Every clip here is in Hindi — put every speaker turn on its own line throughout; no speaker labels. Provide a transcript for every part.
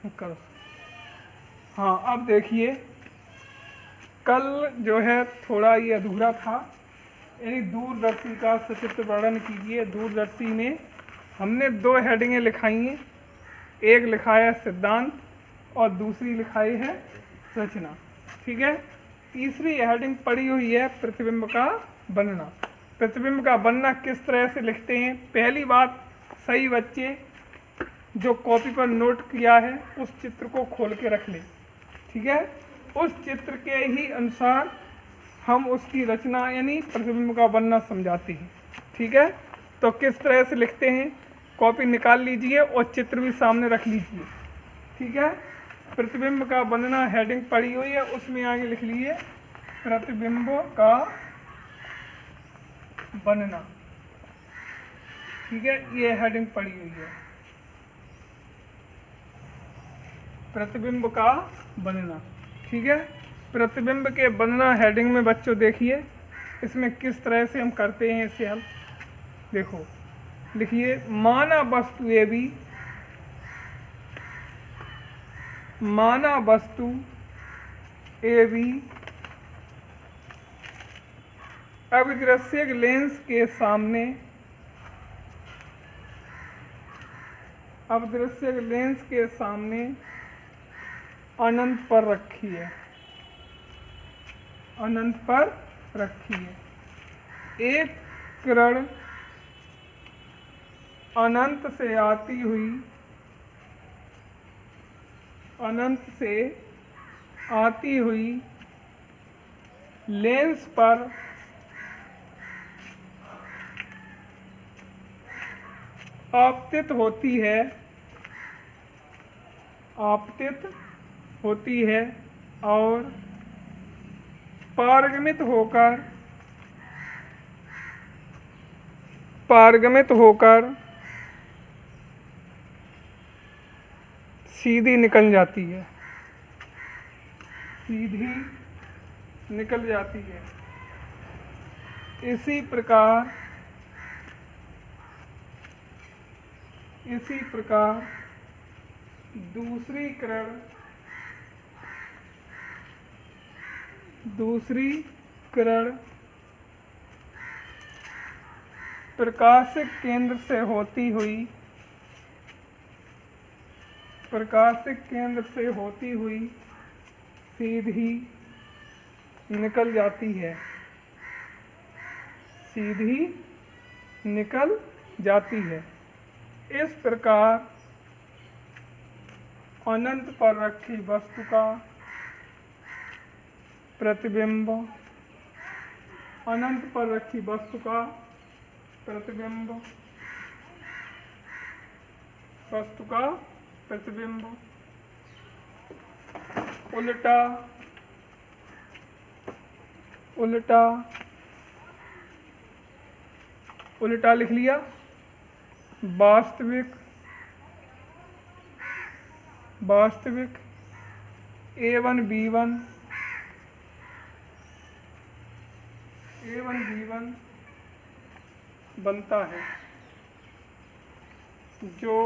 करो। हाँ, अब देखिए, कल जो है थोड़ा ये अधूरा था, यानी दूरदर्शी का सचित्र वर्णन कीजिए। दूरदर्शी में हमने दो हेडिंगें लिखाई हैं, एक लिखा है सिद्धांत और दूसरी लिखाई है रचना। ठीक है, तीसरी हेडिंग पड़ी हुई है प्रतिबिंब का बनना। प्रतिबिंब का बनना किस तरह से लिखते हैं? पहली बात, सही बच्चे जो कॉपी पर नोट किया है उस चित्र को खोल के रख लें। ठीक है, उस चित्र के ही अनुसार हम उसकी रचना यानी प्रतिबिंब का बनना समझाते हैं। ठीक है, तो किस तरह से लिखते हैं? कॉपी निकाल लीजिए और चित्र भी सामने रख लीजिए। ठीक है, प्रतिबिंब का बनना हेडिंग पड़ी हुई है, उसमें आगे लिख लीजिए प्रतिबिंब का बनना। ठीक है, ये हेडिंग पड़ी हुई है, प्रतिबिंब का बनना। ठीक है, प्रतिबिंब के बनना हेडिंग में बच्चों देखिए इसमें किस तरह से हम करते हैं इसे हल। देखो, लिखिए माना वस्तु ए बी, माना वस्तु ए बी अभिदृश्यक लेंस के सामने, अभिदृश्यक लेंस के सामने अनंत पर रखी है, अनंत पर रखी है। एक किरण अनंत से आती हुई, अनंत से आती हुई लेंस पर आपतित होती है, आपतित होती है और पारगमित होकर, पारगमित होकर सीधी निकल जाती है, सीधी निकल जाती है। इसी प्रकार, इसी प्रकार दूसरी किरण, दूसरी किरण प्रकाशिक केंद्र से होती हुई, प्रकाशिक केंद्र से होती हुई सीधी निकल जाती है, सीधी निकल जाती है। इस प्रकार अनंत पर रखी वस्तु का प्रतिबिंब, अनंत पर रखी वस्तु का प्रतिबिंब, वस्तु का प्रतिबिंब उल्टा, उल्टा, उल्टा लिख लिया। वास्तविक, वास्तविक A1 B1, A1 B1 बनता है, जो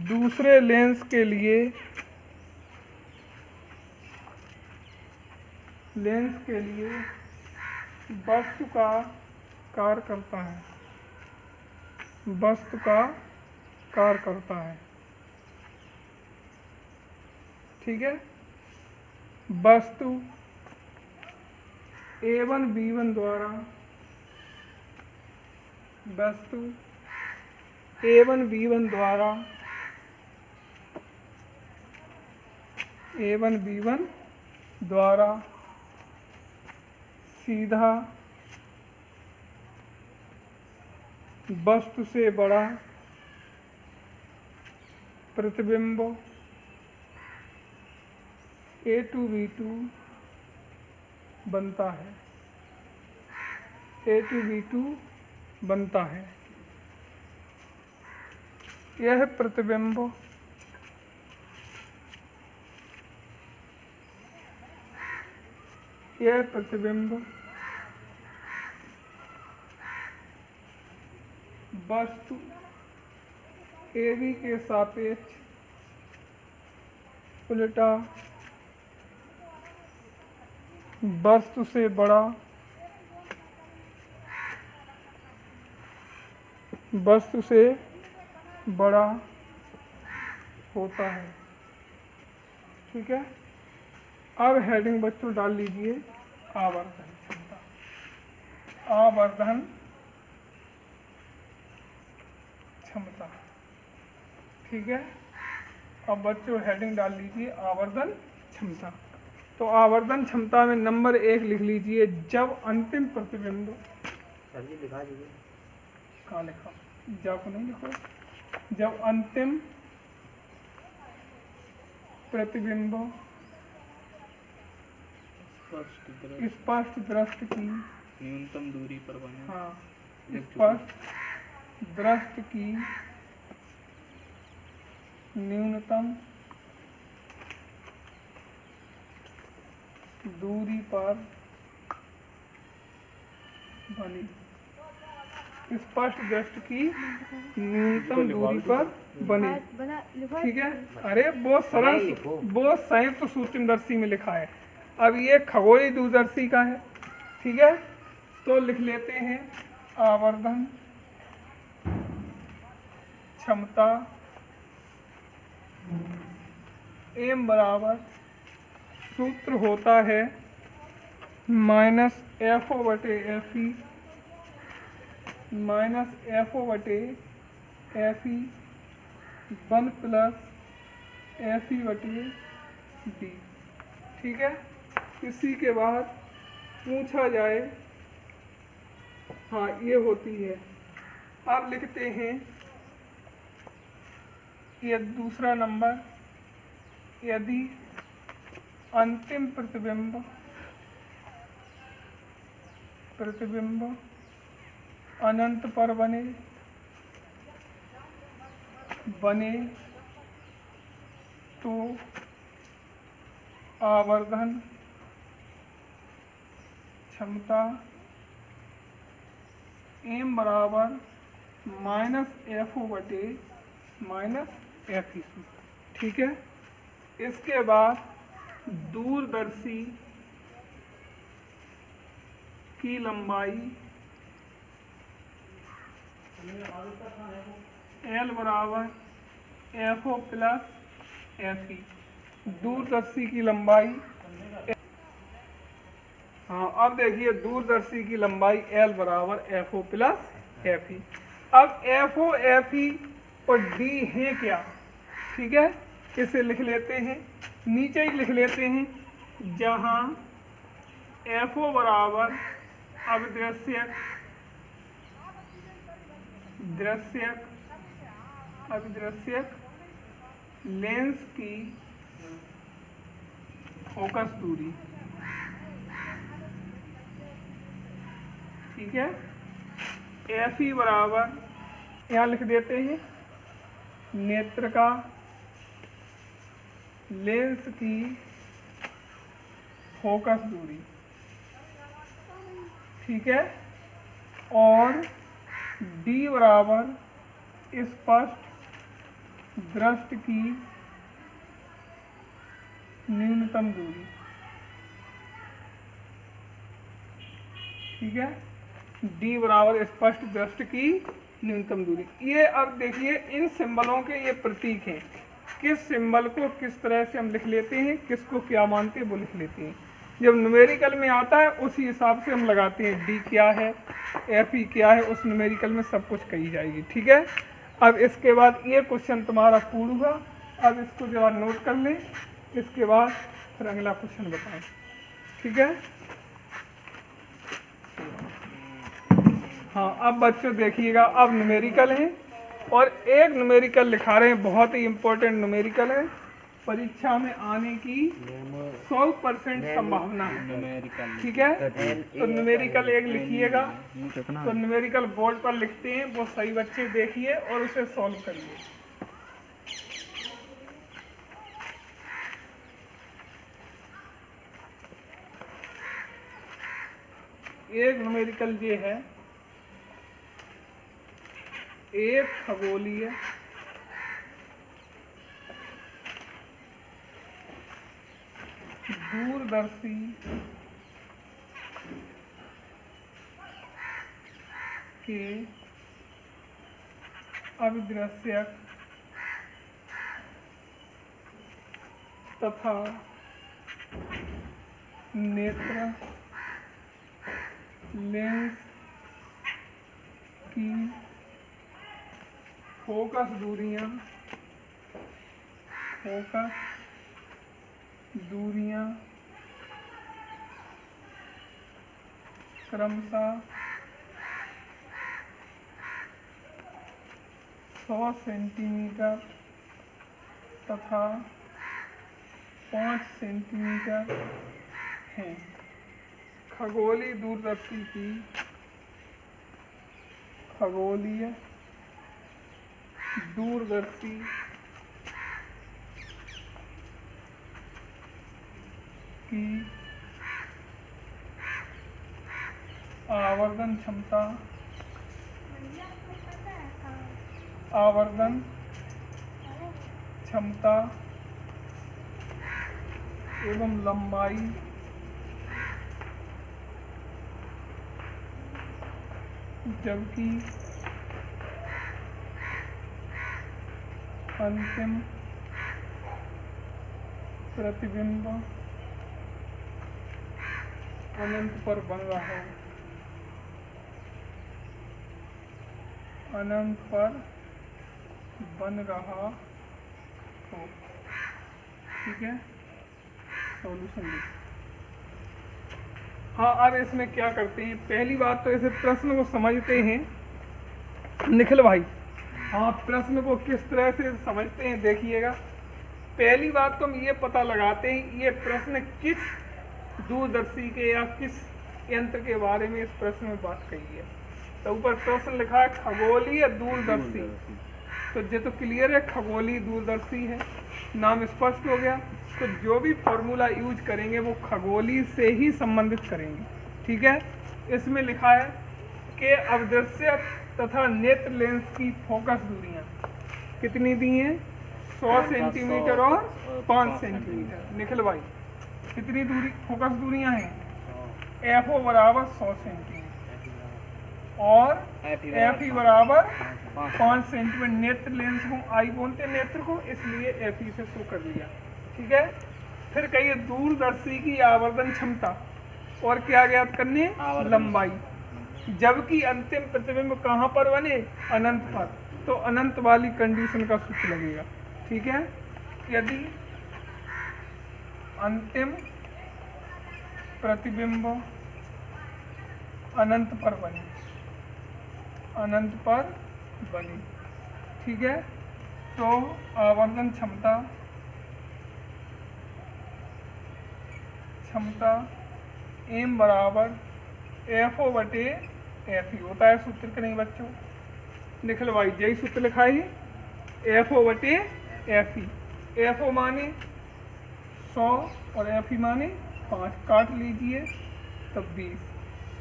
दूसरे लेंस के लिए, लेंस के लिए वस्तु का कार्य करता है, वस्तु का कार्य करता है। ठीक है, वस्तु A1 B1 द्वारा, वस्तु A1 B1 द्वारा, A1 B1 द्वारा सीधा वस्तु से बड़ा प्रतिबिंब A2 B2 बनता है, A2 B2 बनता है। यह प्रतिबिंब, यह प्रतिबिंब वस्तु AB के सापेक्ष उल्टा वस्तु से बड़ा होता है। ठीक है, अब हेडिंग बच्चों डाल लीजिए आवर्धन क्षमता। आवर्धन क्षमता, ठीक है। अब बच्चों हेडिंग डाल लीजिए आवर्धन क्षमता। तो आवर्धन क्षमता में नंबर 1 लिख लीजिए, जब अंतिम प्रतिबिंब,
लिखा दीजिए,
कहाँ लिखा, जब नहीं लिखो, जब अंतिम प्रतिबिंब स्पष्ट दृष्टि की
न्यूनतम दूरी पर बने।
हाँ, स्पष्ट दृष्टि की न्यूनतम दूरी पर बनी। स्पष्ट दृष्टि की न्यूनतम दूरी पर बनी। ठीक है, अरे वो सरल, वो संयुक्त सूक्ष्मदर्शी में लिखा है। अब ये खगोलीय दूरदर्शी का है। ठीक है, तो लिख लेते हैं आवर्धन क्षमता एम बराबर सूत्र होता है -FO/FE -FO/FE 1 + FE/D। ठीक है, इसी के बाद पूछा जाए, हाँ ये होती है। अब लिखते हैं ये दूसरा नंबर, यदि अंतिम प्रतिबिंब अनंत पर बने तो आवर्धन क्षमता एम बराबर -FO/FE। ठीक है, इसके बाद दूरदर्शी की लंबाई L बराबर FO+FE। दूरदर्शी की लंबाई, हाँ अब देखिए दूरदर्शी की लंबाई L बराबर FO+FE। अब FO/FE और D है क्या? ठीक है, इसे लिख लेते हैं, नीचे ही लिख लेते हैं, जहाँ FO बराबर अभिदृश्यक लेंस की फोकस दूरी। ठीक है, FE बराबर, यहाँ लिख देते हैं, नेत्र का लेंस की फोकस दूरी। ठीक है, और D बराबर स्पष्ट दृष्टि की न्यूनतम दूरी। ठीक है, D बराबर स्पष्ट दृष्टि की न्यूनतम दूरी। ये अब देखिए इन सिंबलों के ये प्रतीक हैं, किस सिंबल को किस तरह से हम लिख लेते हैं, किसको क्या मानते हैं वो लिख लेते हैं। जब न्यूमेरिकल में आता है उसी हिसाब से हम लगाते हैं, D क्या है, FE क्या है, उस न्यूमेरिकल में सब कुछ कही जाएगी। ठीक है, अब इसके बाद ये क्वेश्चन तुम्हारा पूर्ण हुआ। अब इसको जरा नोट कर लें, इसके बाद फिर अगला क्वेश्चन बताएं। ठीक है, हाँ अब बच्चों देखिएगा, अब न्यूमेरिकल है और एक न्यूमेरिकल लिखा रहे हैं, बहुत ही इम्पोर्टेंट न्यूमेरिकल है, परीक्षा में आने की 100% संभावना है। ठीक है, तो न्यूमेरिकल एक लिखिएगा, तो न्यूमेरिकल बोर्ड पर लिखते हैं, वो सही बच्चे देखिए और उसे सॉल्व करिए। एक न्यूमेरिकल ये है, एक खगोलीय दूरदर्शी के अभिदृश्यक तथा नेत्र लेंस की फोकस दूरियां क्रमशः 100 सेंटीमीटर तथा 5 सेंटीमीटर हैं। खगोलीय दूरदर्शी की खगोलीय दूरदर्शी की आवर्धन क्षमता एवं लंबाई जबकि अंतिम प्रतिबिंब अनंत पर बन रहा हो। ठीक है, सॉल्यूशन लिखो। हाँ, अब इसमें क्या करते हैं, पहली बात तो इसे प्रश्न को समझते हैं निखिल भाई। हाँ, प्रश्न को किस तरह से समझते हैं देखिएगा। पहली बात तो हम ये पता लगाते हैं ये प्रश्न किस दूरदर्शी के या किस यंत्र के बारे में इस प्रश्न में बात कही है। तो ऊपर प्रश्न लिखा है खगोलीय दूरदर्शी, तो ये तो क्लियर है खगोलीय दूरदर्शी है, नाम स्पष्ट हो गया। तो जो भी फॉर्मूला यूज करेंगे वो खगोलीय से ही संबंधित करेंगे। ठीक है, इसमें लिखा है कि अभिदृश्य तथा नेत्र लेंस की फोकस दूरियां कितनी दी हैं, 100 सेंटीमीटर और 5 सेंटीमीटर। निखिल भाई कितनी दूरी फोकस दूरियां हैं, FO बराबर 100 सेंटीमीटर और FE बराबर 5 सेंटीमीटर। नेत्र लेंस को आई बोलते हैं नेत्र को, इसलिए FE से शो कर दिया। ठीक है, फिर कहिए दूरदर्शी की आवर्धन क्षमता और क्या ज्ञात करने, लंबाई, जबकि अंतिम प्रतिबिंब कहाँ पर बने, अनंत पर। तो अनंत वाली कंडीशन का सूत्र लगेगा। ठीक है, यदि अंतिम प्रतिबिंब अनंत पर बने, ठीक है, तो आवर्धन क्षमता m बराबर FO बटे FE होता है। सूत्र के नहीं बच्चों, निखिल भाई यही सूत्र लिखा है, FO बटे FE। FO माने 100 और FE माने 5, काट लीजिए तब 20।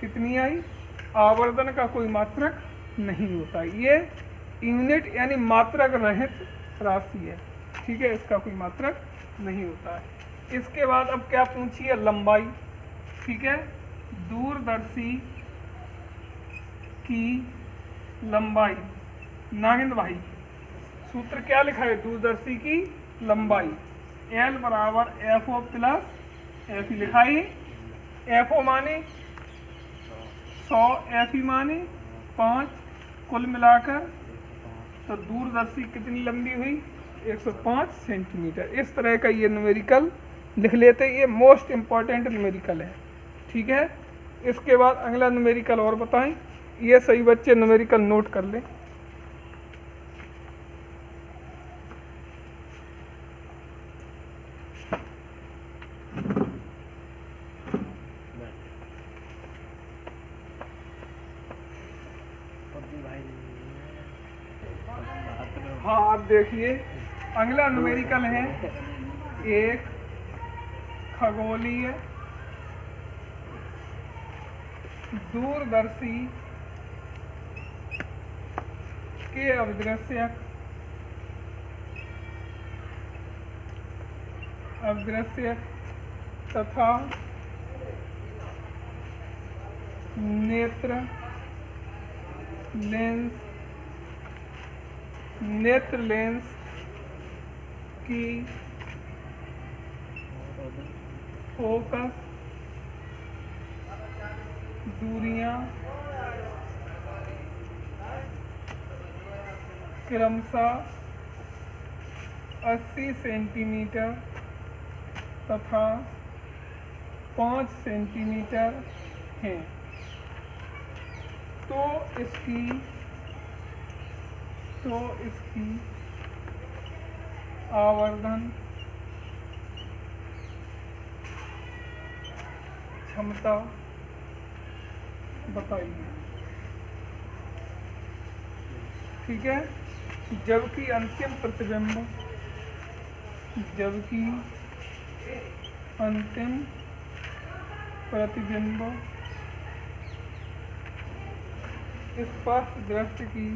कितनी आई, आवर्धन का कोई मात्रक नहीं होता, ये यूनिट यानी मात्रक रहित राशि है। ठीक है, इसका कोई मात्रक नहीं होता है। इसके बाद अब क्या पूछिए, लंबाई। ठीक है, दूरदर्शी की लंबाई, नागिंद भाई सूत्र क्या लिखा है, दूरदर्शी की लंबाई L बराबर FO प्लस FE लिखा है। FO माने 100, FE माने 5, कुल मिलाकर तो दूरदर्शी कितनी लंबी हुई, 105 सेंटीमीटर। इस तरह का ये न्यूमेरिकल लिख लेते हैं, ये मोस्ट इम्पॉर्टेंट न्यूमेरिकल है। ठीक है, इसके बाद अगला न्यूमेरिकल और बताएं, ये सही बच्चे न्यूमेरिकल नोट कर लें। हाँ, आप देखिए अगला न्यूमेरिकल है, एक खगोलीय दूरदर्शी के अवदृश्यक तथा नेत्र लेंस की फोकस दूरियां क्रमशः 80 सेंटीमीटर तथा 5 सेंटीमीटर हैं। तो इसकी आवर्धन क्षमता बताइए। ठीक है, जबकि अंतिम प्रतिबिंब स्पष्ट दृष्टि की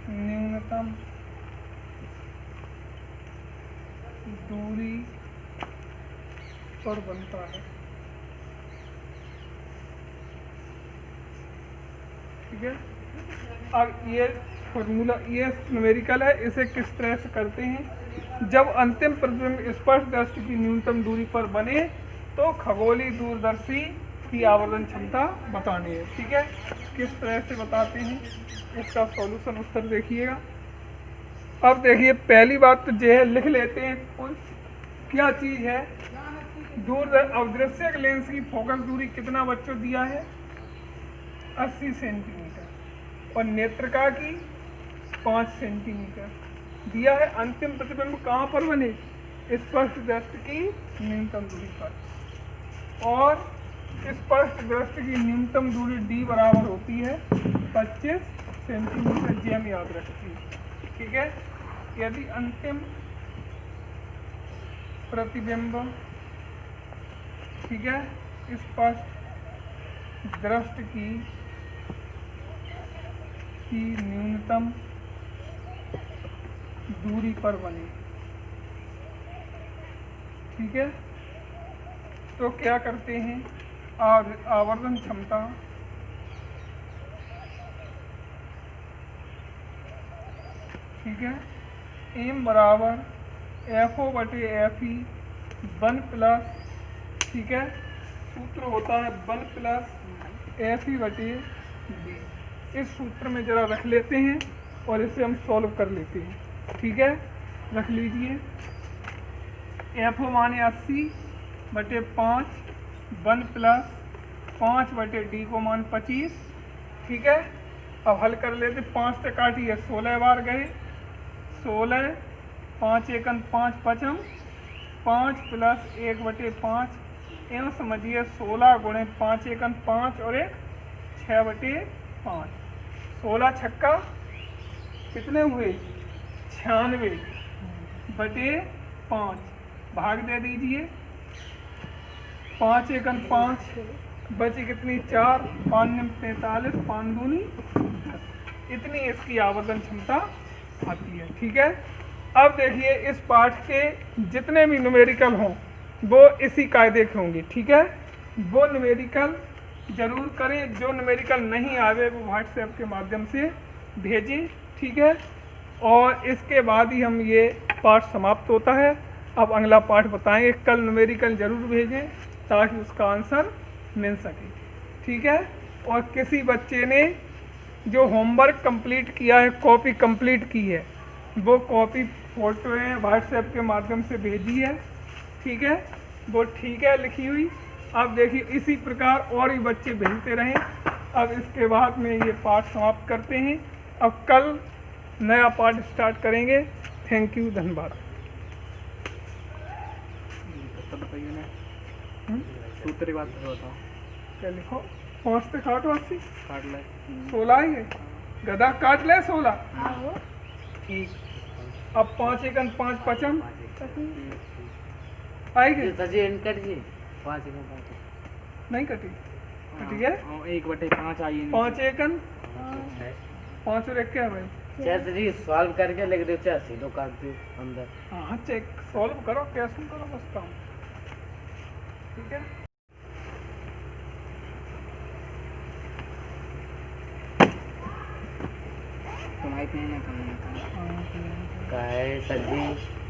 न्यूनतम दूरी पर बनता है। ठीक है, अब ये फॉर्मूला, ये न्यूमेरिकल है, इसे किस तरह से करते हैं। जब अंतिम प्रतिबिंब स्पष्ट दृष्टि की न्यूनतम दूरी पर बने तो खगोलीय दूरदर्शी की आवर्धन क्षमता बतानी है। ठीक है, किस तरह से बताते हैं, इसका सॉल्यूशन उत्तर देखिएगा। अब देखिए, पहली बात तो ये है, लिख लेते हैं क्या चीज़ है। अवदृश्यक लेंस की फोकस दूरी कितना बच्चों दिया है, 80 सेंटीमीटर, और नेत्रिका की 5 सेंटीमीटर दिया है। अंतिम प्रतिबिंब कहाँ पर बने, स्पष्ट दृष्टि की न्यूनतम दूरी पर, और स्पष्ट दृष्टि की न्यूनतम दूरी d बराबर होती है 25 सेंटीमीटर। जेम याद रखिए। ठीक है, यदि अंतिम प्रतिबिंब, ठीक है, स्पष्ट दृष्टि की न्यूनतम दूरी पर बने, ठीक है, तो क्या करते हैं, आवर्धन क्षमता ठीक है, एम बराबर FO/FE 1 प्लस, ठीक है, सूत्र होता है 1 प्लस FE/D। इस सूत्र में जरा रख लेते हैं और इसे हम सॉल्व कर लेते हैं। ठीक है, रख लीजिए, FO माने 80/5, 1 प्लस 5/D को मान 25। ठीक है, अब हल कर लेते, 5 से काटिए, 16 बार गए, 16, 5 एकन 5 पचम, 5 प्लस 1/5, एवं समझिए 16 गुणे 5 एकन 5 और 1 6/5, 16 छक्का कितने हुए, 96/5, भाग दे दीजिए, 5 एकन 5, बची कितनी 4, 5 45, 5 दूनी 10, इतनी इसकी आवर्धन क्षमता आती है। ठीक है, अब देखिए, इस पाठ के जितने भी न्यूमेरिकल हों वो इसी कायदे के होंगे। ठीक है, वो न्यूमेरिकल जरूर करें, जो न्यूमेरिकल नहीं आवे वो व्हाट्सएप के माध्यम से भेजें। ठीक है, और इसके बाद ही हम ये पाठ समाप्त होता है। अब अगला पाठ बताएंगे, कल न्यूमेरिकल जरूर भेजें ताकि उसका आंसर मिल सके। ठीक है, और किसी बच्चे ने जो होमवर्क कंप्लीट किया है, कॉपी कंप्लीट की है, वो कॉपी फोटो व्हाट्सएप के माध्यम से भेजी है। ठीक है, वो ठीक है लिखी हुई। अब देखिए, इसी प्रकार और भी बच्चे भेजते रहें। अब इसके बाद में ये पाठ समाप्त करते हैं। अब कल नया पाठ स्टार्ट करेंगे। थैंक यू, धन्यवाद।
सूत्र की बात बताओ,
क्या लिखो, 5 से काटो 80,
काट ले,
16 ही है, गधा काट ले 16। ठीक, अब 5 एकन 5 पचम आएगी।
5
नहीं कटी? कटी है?
1/5 आई है।
5 एकन 5 और 1 क्या भाई?
चैसरी सॉल्व करके लिख दो, चाहे सीधो काट दो अंदर।
हाँ चेक सॉल्व करो, कैसे करो बस काम, ठीक है।
तुम्हारी नहीं करना
का है सर जी।